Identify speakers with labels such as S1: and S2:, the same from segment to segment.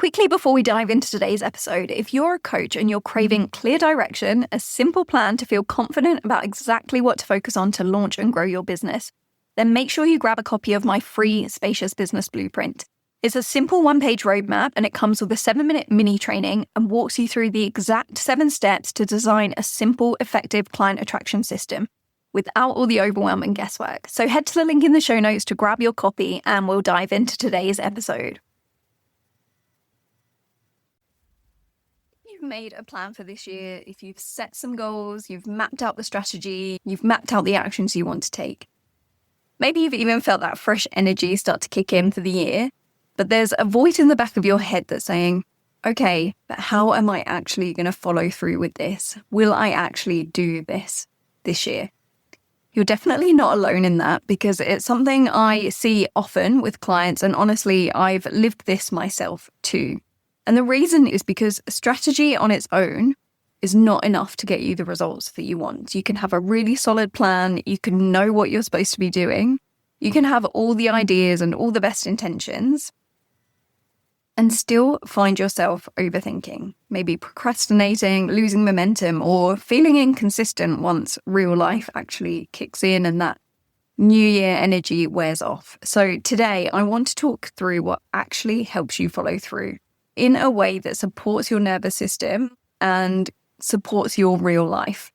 S1: Quickly before we dive into today's episode, if you're a coach and you're craving clear direction, a simple plan to feel confident about exactly what to focus on to launch and grow your business, then make sure you grab a copy of my free Spacious Business Blueprint. It's a simple one-page roadmap and it comes with a 7-minute mini training and walks you through the exact 7 steps to design a simple, effective client attraction system without all the overwhelm and guesswork. So head to the link in the show notes to grab your copy and we'll dive into today's episode. You've made a plan for this year, if you've set some goals, you've mapped out the strategy, you've mapped out the actions you want to take. Maybe you've even felt that fresh energy start to kick in for the year, but there's a voice in the back of your head that's saying, okay, but how am I actually going to follow through with this? Will I actually do this year? You're definitely not alone in that because it's something I see often with clients, and honestly, I've lived this myself too. And the reason is because strategy on its own is not enough to get you the results that you want. You can have a really solid plan, you can know what you're supposed to be doing, you can have all the ideas and all the best intentions, and still find yourself overthinking, maybe procrastinating, losing momentum, or feeling inconsistent once real life actually kicks in and that New Year energy wears off. So today I want to talk through what actually helps you follow through in a way that supports your nervous system and supports your real life.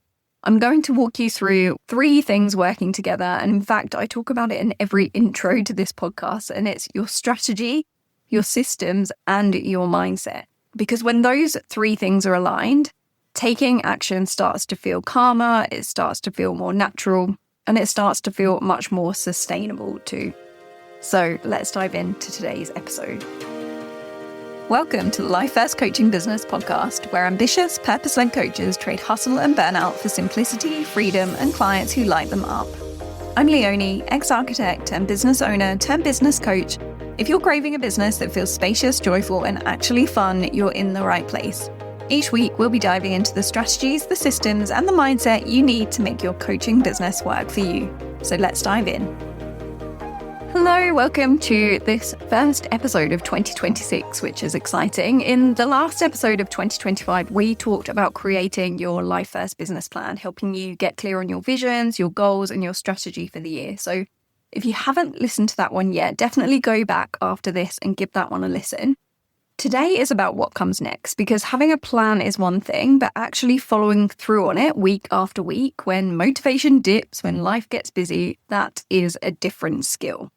S1: I'm going to walk you through 3 things working together. And in fact, I talk about it in every intro to this podcast, and it's your strategy, your systems, and your mindset. Because when those 3 things are aligned, taking action starts to feel calmer, it starts to feel more natural, and it starts to feel much more sustainable too. So let's dive into today's episode. Welcome to the Life First Coaching Business podcast, where ambitious, purpose-led coaches trade hustle and burnout for simplicity, freedom, and clients who light them up. I'm Leonie, ex-architect and business owner turned business coach. If you're craving a business that feels spacious, joyful, and actually fun, you're in the right place. Each week, we'll be diving into the strategies, the systems, and the mindset you need to make your coaching business work for you. So let's dive in. Hello, welcome to this first episode of 2026, which is exciting. In the last episode of 2025, we talked about creating your Life First business plan, helping you get clear on your visions, your goals, and your strategy for the year. So if you haven't listened to that one yet, definitely go back after this and give that one a listen. Today is about what comes next, because having a plan is one thing, but actually following through on it week after week, when motivation dips, when life gets busy, that is a different skill.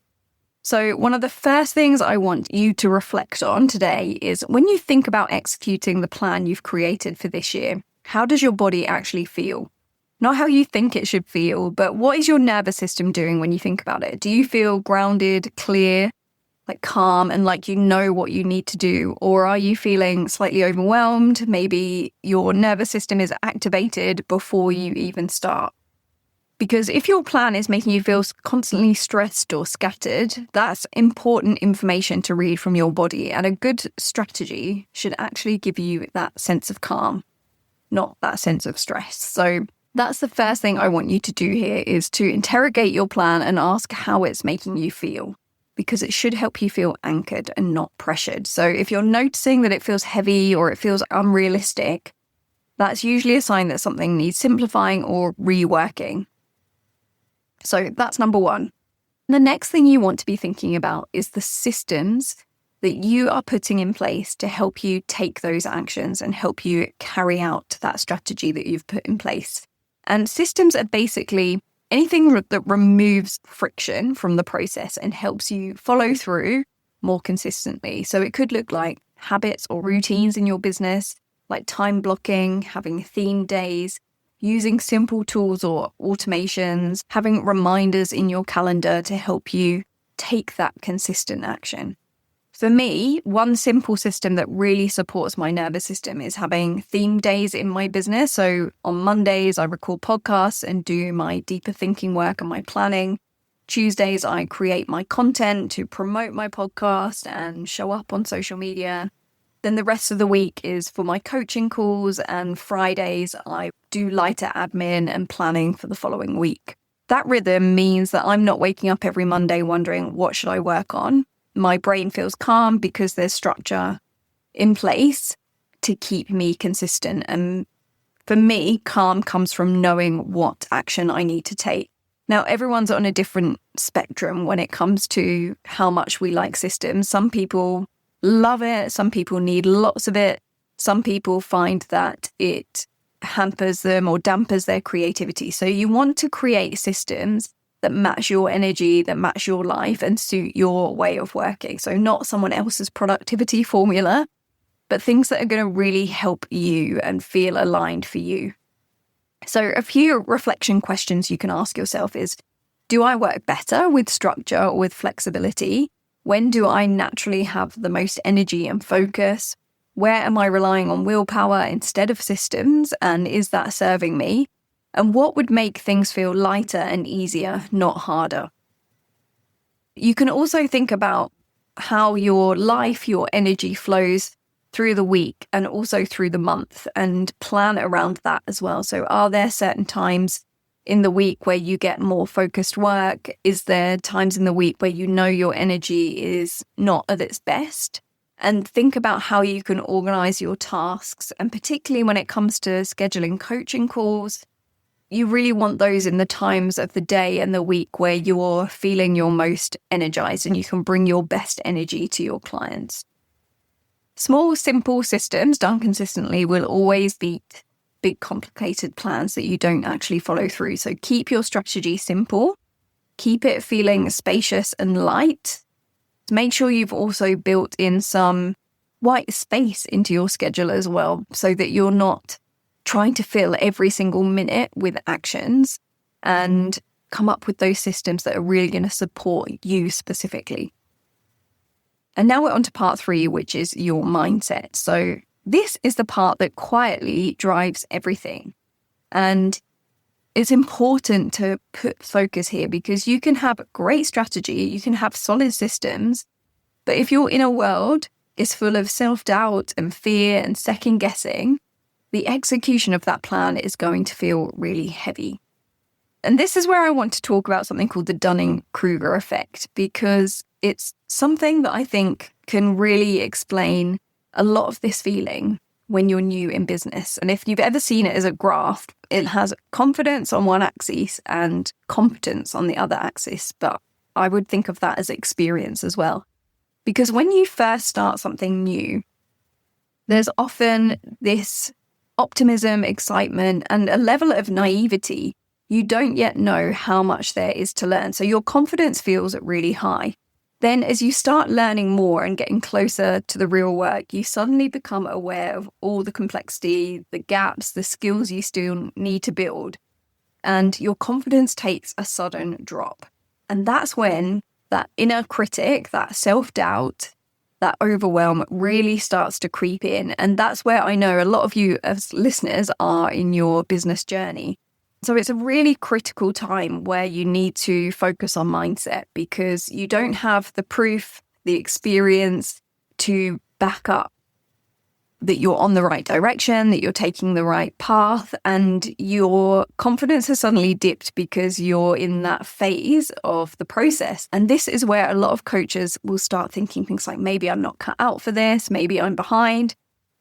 S1: So one of the first things I want you to reflect on today is when you think about executing the plan you've created for this year, how does your body actually feel? Not how you think it should feel, but what is your nervous system doing when you think about it? Do you feel grounded, clear, like calm, and like you know what you need to do? Or are you feeling slightly overwhelmed? Maybe your nervous system is activated before you even start. Because if your plan is making you feel constantly stressed or scattered, that's important information to read from your body. And a good strategy should actually give you that sense of calm, not that sense of stress. So that's the first thing I want you to do here, is to interrogate your plan and ask how it's making you feel, because it should help you feel anchored and not pressured. So if you're noticing that it feels heavy or it feels unrealistic, that's usually a sign that something needs simplifying or reworking. So that's number 1. The next thing you want to be thinking about is the systems that you are putting in place to help you take those actions and help you carry out that strategy that you've put in place. And systems are basically anything that removes friction from the process and helps you follow through more consistently. So it could look like habits or routines in your business, like time blocking, having theme days, using simple tools or automations, having reminders in your calendar to help you take that consistent action. For me, one simple system that really supports my nervous system is having theme days in my business. So on Mondays, I record podcasts and do my deeper thinking work and my planning. Tuesdays, I create my content to promote my podcast and show up on social media. Then the rest of the week is for my coaching calls, and Fridays I do lighter admin and planning for the following week. That rhythm means that I'm not waking up every Monday wondering what should I work on. My brain feels calm because there's structure. in place to keep me consistent. And for me, calm comes from knowing what action I need to take. Now, everyone's on a different spectrum when it comes to how much we like systems. Some people love it. Some people need lots of it. Some people find that it hampers them or dampers their creativity. So you want to create systems that match your energy, that match your life and suit your way of working. So not someone else's productivity formula, but things that are going to really help you and feel aligned for you. So a few reflection questions you can ask yourself is, do I work better with structure or with flexibility? When do I naturally have the most energy and focus? Where am I relying on willpower instead of systems? And is that serving me? And what would make things feel lighter and easier, not harder? You can also think about how your life, your energy flows through the week and also through the month, and plan around that as well. So are there certain times in the week where you get more focused work? Is there times in the week where you know your energy is not at its best? And think about how you can organize your tasks. And particularly when it comes to scheduling coaching calls, you really want those in the times of the day and the week where you're feeling your most energized and you can bring your best energy to your clients. Small, simple systems done consistently will always beat big, complicated plans that you don't actually follow through. So keep your strategy simple. Keep it feeling spacious and light. Make sure you've also built in some white space into your schedule as well, so that you're not trying to fill every single minute with actions, and come up with those systems that are really going to support you specifically. And now we're on to part 3, which is your mindset. So this is the part that quietly drives everything. And it's important to put focus here, because you can have great strategy, you can have solid systems, but if your inner world is full of self-doubt and fear and second guessing, the execution of that plan is going to feel really heavy. And this is where I want to talk about something called the Dunning-Kruger effect, because it's something that I think can really explain a lot of this feeling when you're new in business. And if you've ever seen it as a graph, it has confidence on one axis and competence on the other axis. But I would think of that as experience as well. Because when you first start something new, there's often this optimism, excitement, and a level of naivety. You don't yet know how much there is to learn. So your confidence feels really high. Then as you start learning more and getting closer to the real work, you suddenly become aware of all the complexity, the gaps, the skills you still need to build. And your confidence takes a sudden drop. And that's when that inner critic, that self-doubt, that overwhelm really starts to creep in. And that's where I know a lot of you as listeners are in your business journey. So it's a really critical time where you need to focus on mindset, because you don't have the proof, the experience to back up that you're on the right direction, that you're taking the right path, and your confidence has suddenly dipped because you're in that phase of the process. And this is where a lot of coaches will start thinking things like, maybe I'm not cut out for this, maybe I'm behind.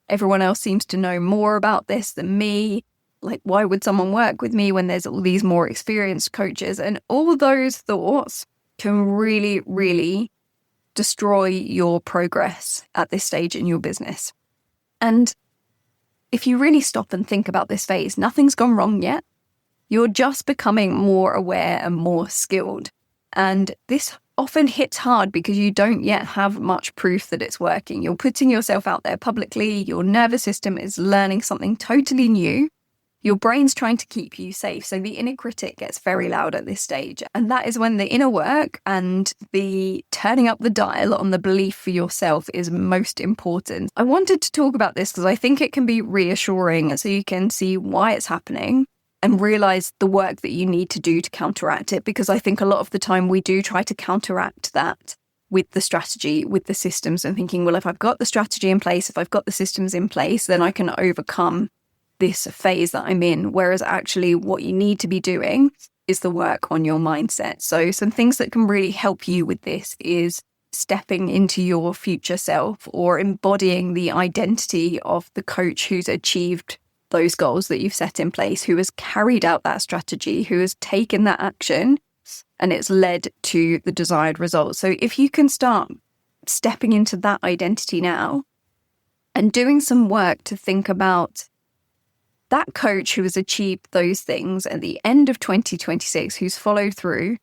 S1: Everyone else seems to know more about this than me. Like, why would someone work with me when there's all these more experienced coaches? And all those thoughts can really, really destroy your progress at this stage in your business. And if you really stop and think about this phase, nothing's gone wrong yet. You're just becoming more aware and more skilled. And this often hits hard because you don't yet have much proof that it's working. You're putting yourself out there publicly. Your nervous system is learning something totally new. Your brain's trying to keep you safe. So the inner critic gets very loud at this stage. And that is when the inner work and the turning up the dial on the belief for yourself is most important. I wanted to talk about this because I think it can be reassuring, so you can see why it's happening and realize the work that you need to do to counteract it. Because I think a lot of the time we do try to counteract that with the strategy, with the systems, and thinking, well, if I've got the strategy in place, if I've got the systems in place, then I can overcome this phase that I'm in. Whereas actually what you need to be doing is the work on your mindset. So some things that can really help you with this is stepping into your future self or embodying the identity of the coach who's achieved those goals that you've set in place, who has carried out that strategy, who has taken that action, and it's led to the desired results. So if you can start stepping into that identity now and doing some work to think about that coach who has achieved those things at the end of 2026, who's followed through,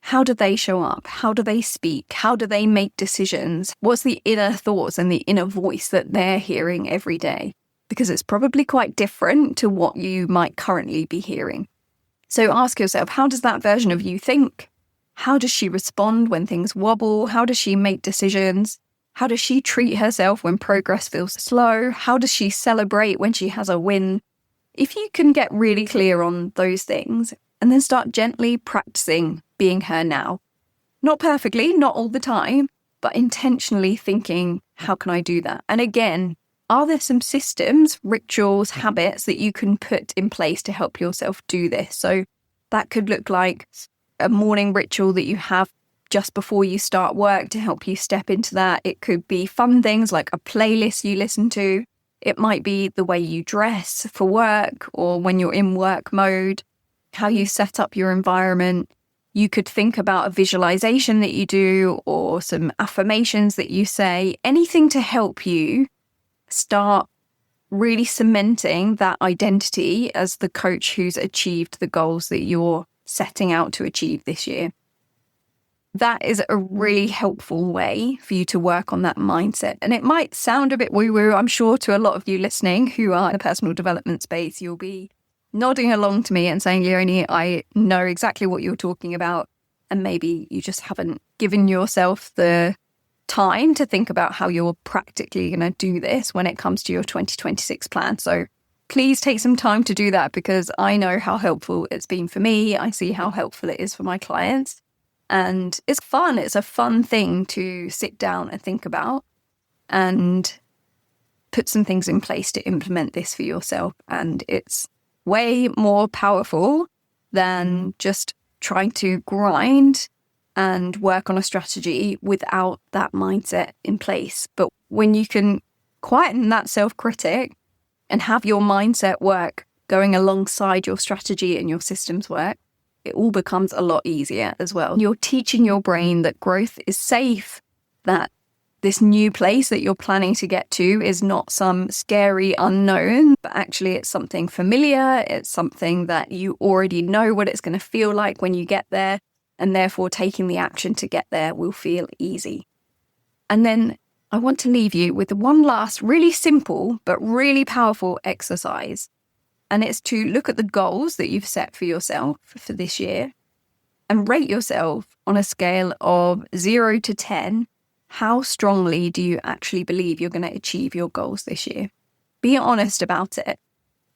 S1: how do they show up? How do they speak? How do they make decisions? What's the inner thoughts and the inner voice that they're hearing every day? Because it's probably quite different to what you might currently be hearing. So ask yourself, how does that version of you think? How does she respond when things wobble? How does she make decisions? How does she treat herself when progress feels slow? How does she celebrate when she has a win? If you can get really clear on those things and then start gently practicing being her now, not perfectly, not all the time, but intentionally thinking, how can I do that? And again, are there some systems, rituals, habits that you can put in place to help yourself do this? So that could look like a morning ritual that you have just before you start work to help you step into that. It could be fun things like a playlist you listen to. It might be the way you dress for work or when you're in work mode, how you set up your environment. You could think about a visualization that you do or some affirmations that you say, anything to help you start really cementing that identity as the coach who's achieved the goals that you're setting out to achieve this year. That is a really helpful way for you to work on that mindset. And it might sound a bit woo-woo, I'm sure, to a lot of you listening who are in the personal development space. You'll be nodding along to me and saying, Leonie, I know exactly what you're talking about. And maybe you just haven't given yourself the time to think about how you're practically going to do this when it comes to your 2026 plan. So please take some time to do that, because I know how helpful it's been for me. I see how helpful it is for my clients. And it's fun. It's a fun thing to sit down and think about and put some things in place to implement this for yourself. And it's way more powerful than just trying to grind and work on a strategy without that mindset in place. But when you can quieten that self-critic and have your mindset work going alongside your strategy and your systems work, it all becomes a lot easier as well. You're teaching your brain that growth is safe, that this new place that you're planning to get to is not some scary unknown, but actually it's something familiar. It's something that you already know what it's going to feel like when you get there, and therefore taking the action to get there will feel easy. And then I want to leave you with one last really simple but really powerful exercise. And it's to look at the goals that you've set for yourself for this year and rate yourself on a scale of 0 to 10. How strongly do you actually believe you're going to achieve your goals this year? Be honest about it.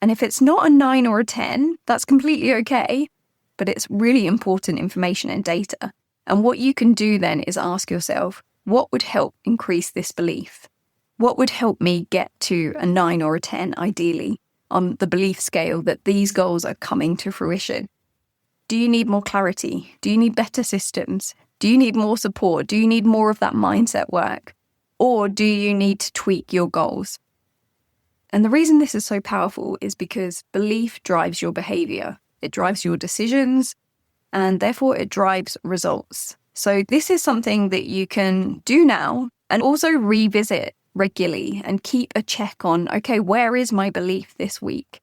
S1: And if it's not a 9 or a 10, that's completely okay. But it's really important information and data. And what you can do then is ask yourself, what would help increase this belief? What would help me get to a 9 or a 10 ideally on the belief scale that these goals are coming to fruition? Do you need more clarity? Do you need better systems? Do you need more support? Do you need more of that mindset work? Or do you need to tweak your goals? And the reason this is so powerful is because belief drives your behavior. It drives your decisions, and therefore it drives results. So this is something that you can do now and also revisit regularly and keep a check on, okay, where is my belief this week?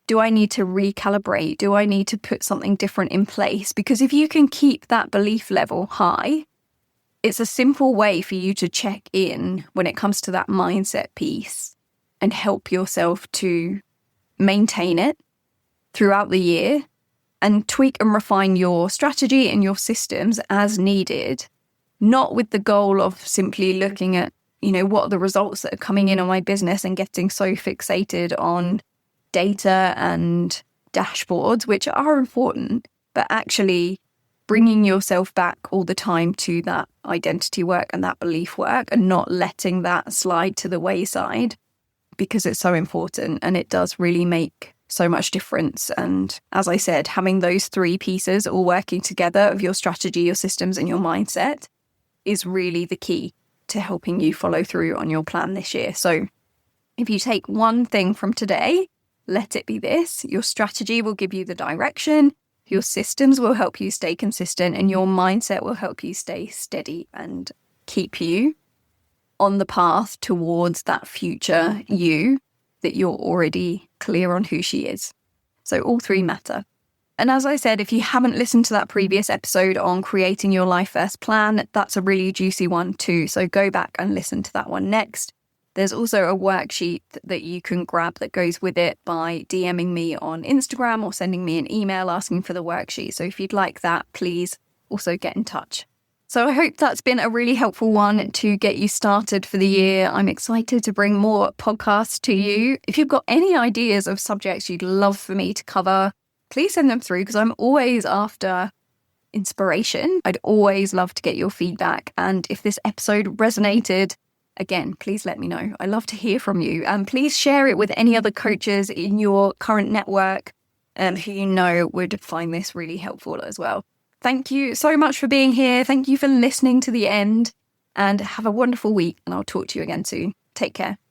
S1: Do I need to recalibrate? Do I need to put something different in place? Because if you can keep that belief level high, it's a simple way for you to check in when it comes to that mindset piece and help yourself to maintain it throughout the year and tweak and refine your strategy and your systems as needed, not with the goal of simply looking at, what are the results that are coming in on my business and getting so fixated on data and dashboards, which are important, but actually bringing yourself back all the time to that identity work and that belief work and not letting that slide to the wayside, because it's so important and it does really make so much difference. And as I said, having those 3 pieces all working together of your strategy, your systems and your mindset is really the key to helping you follow through on your plan this year. So if you take one thing from today, let it be this. Your strategy will give you the direction, your systems will help you stay consistent, and your mindset will help you stay steady and keep you on the path towards that future you that you're already clear on who she is. So all three matter. And as I said, if you haven't listened to that previous episode on creating your life first plan, that's a really juicy one too. So go back and listen to that one next. There's also a worksheet that you can grab that goes with it by DMing me on Instagram or sending me an email asking for the worksheet. So if you'd like that, please also get in touch. So I hope that's been a really helpful one to get you started for the year. I'm excited to bring more podcasts to you. If you've got any ideas of subjects you'd love for me to cover, please send them through, because I'm always after inspiration. I'd always love to get your feedback. And if this episode resonated, again, please let me know. I love to hear from you. And please share it with any other coaches in your current network who you know would find this really helpful as well. Thank you so much for being here. Thank you for listening to the end, and have a wonderful week. And I'll talk to you again soon. Take care.